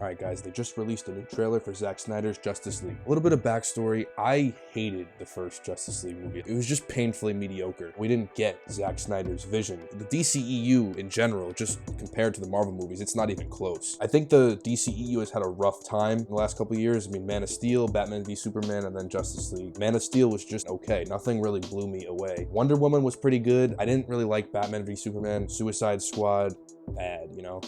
Alright guys, they just released a new trailer for Zack Snyder's Justice League. A little bit of backstory, I hated the first Justice League movie. It was just painfully mediocre. We didn't get Zack Snyder's vision. The DCEU in general, just compared to the Marvel movies, it's not even close. I think the DCEU has had a rough time in the last couple of years. I mean, Man of Steel, Batman v Superman, and then Justice League. Man of Steel was just okay. Nothing really blew me away. Wonder Woman was pretty good. I didn't really like Batman v Superman. Suicide Squad, bad, you know?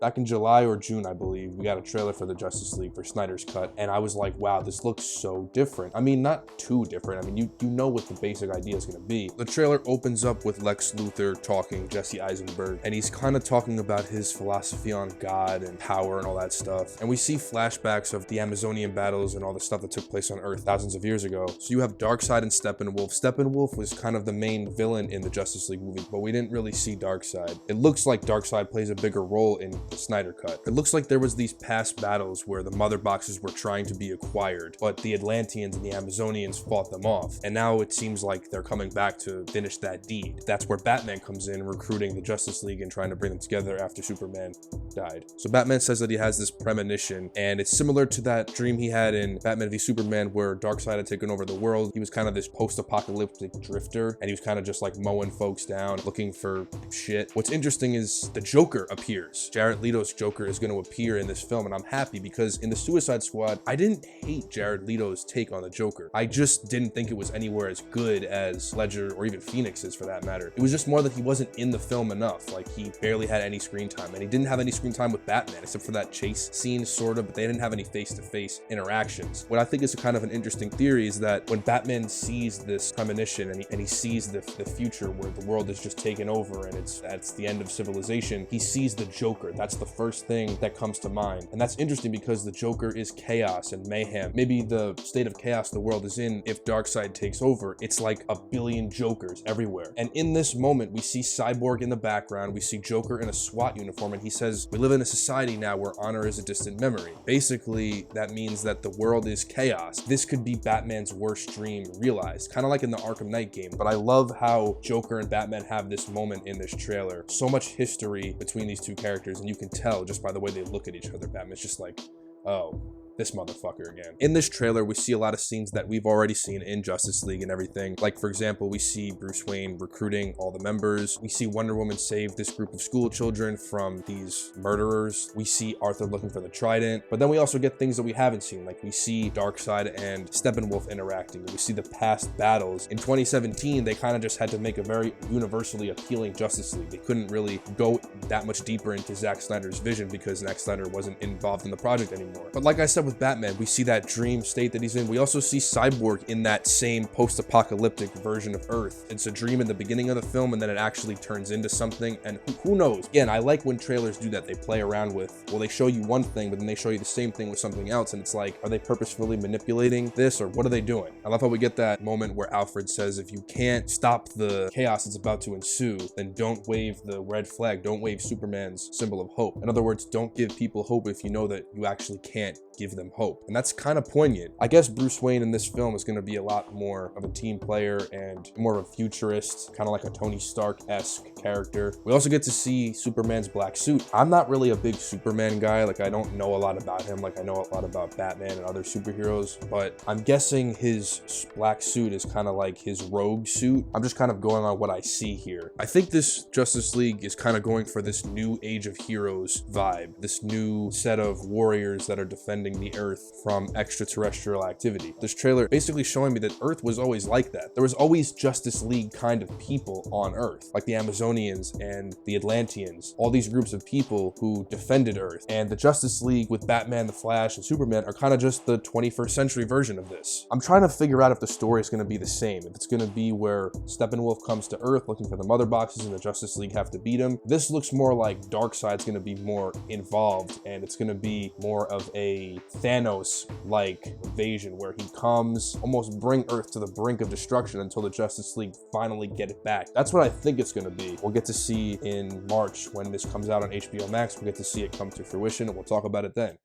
Back in July or June, I believe, we got a trailer for the Justice League for Snyder's Cut, and I was like, wow, this looks so different. I mean, not too different. I mean, you know what the basic idea is gonna be. The trailer opens up with Lex Luthor talking, Jesse Eisenberg, and he's kind of talking about his philosophy on God and power and all that stuff. And we see flashbacks of the Amazonian battles and all the stuff that took place on Earth thousands of years ago. So you have Darkseid and Steppenwolf. Steppenwolf was kind of the main villain in the Justice League movie, but we didn't really see Darkseid. It looks like Darkseid plays a bigger role in the Snyder Cut. It looks like there was these past battles where the mother boxes were trying to be acquired, but the Atlanteans and the Amazonians fought them off. And now it seems like they're coming back to finish that deed. That's where Batman comes in, recruiting the Justice League and trying to bring them together after Superman died. So Batman says that he has this premonition, and it's similar to that dream he had in Batman v Superman where Darkseid had taken over the world. He was kind of this post-apocalyptic drifter, and he was kind of just like mowing folks down, looking for shit. What's interesting is the Joker appears. Jared Leto's Joker is going to appear in this film, and I'm happy because in the Suicide Squad, I didn't hate Jared Leto's take on the Joker. I just didn't think it was anywhere as good as Ledger or even Phoenix's for that matter. It was just more that he wasn't in the film enough. Like, he barely had any screen time, and he didn't have any screen time with Batman except for that chase scene, sort of, but they didn't have any face-to-face interactions. What I think is a kind of an interesting theory is that when Batman sees this premonition and he sees the future where the world is just taken over and it's the end of civilization, he sees the Joker. That's the first thing that comes to mind. And that's interesting because the Joker is chaos and mayhem. Maybe the state of chaos the world is in, if Darkseid takes over, it's like a billion Jokers everywhere. And in this moment, we see Cyborg in the background, we see Joker in a SWAT uniform, and he says, we live in a society now where honor is a distant memory. Basically, that means that the world is chaos. This could be Batman's worst dream realized, kind of like in the Arkham Knight game. But I love how Joker and Batman have this moment in this trailer. So much history between these two characters, and you can tell just by the way they look at each other. Batman's just like, oh, this motherfucker again. In this trailer, we see a lot of scenes that we've already seen in Justice League and everything. Like, for example, we see Bruce Wayne recruiting all the members. We see Wonder Woman save this group of school children from these murderers. We see Arthur looking for the Trident. But then we also get things that we haven't seen. Like, we see Darkseid and Steppenwolf interacting. We see the past battles. In 2017, they kind of just had to make a very universally appealing Justice League. They couldn't really go that much deeper into Zack Snyder's vision because Zack Snyder wasn't involved in the project anymore. But like I said, with Batman, we see that dream state that he's in. We also see Cyborg in that same post-apocalyptic version of Earth. It's a dream in the beginning of the film, and then it actually turns into something, and who knows? Again, I like when trailers do that. They play around with, well, they show you one thing, but then they show you the same thing with something else, and it's like, are they purposefully manipulating this, or what are they doing? I love how we get that moment where Alfred says, if you can't stop the chaos that's about to ensue, then don't wave the red flag, don't wave Superman's symbol of hope. In other words, don't give people hope if you know that you actually can't give them hope. And that's kind of poignant. I guess Bruce Wayne in this film is going to be a lot more of a team player and more of a futurist, kind of like a Tony Stark-esque character. We also get to see Superman's black suit. I'm not really a big Superman guy. Like, I don't know a lot about him. Like, I know a lot about Batman and other superheroes, but I'm guessing his black suit is kind of like his rogue suit. I'm just kind of going on what I see here. I think this Justice League is kind of going for this new Age of Heroes vibe, this new set of warriors that are defending the Earth from extraterrestrial activity. This trailer basically showing me that Earth was always like that. There was always Justice League kind of people on Earth, like the Amazonians and the Atlanteans, all these groups of people who defended Earth. And the Justice League with Batman, the Flash, and Superman are kind of just the 21st century version of this. I'm trying to figure out if the story is going to be the same, if it's going to be where Steppenwolf comes to Earth looking for the mother boxes and the Justice League have to beat him. This looks more like Darkseid's going to be more involved, and it's going to be more of a Thanos-like invasion where he comes, almost bring Earth to the brink of destruction until the Justice League finally get it back. That's what I think it's going to be. We'll get to see in March when this comes out on HBO Max. We'll get to see it come to fruition, and we'll talk about it then.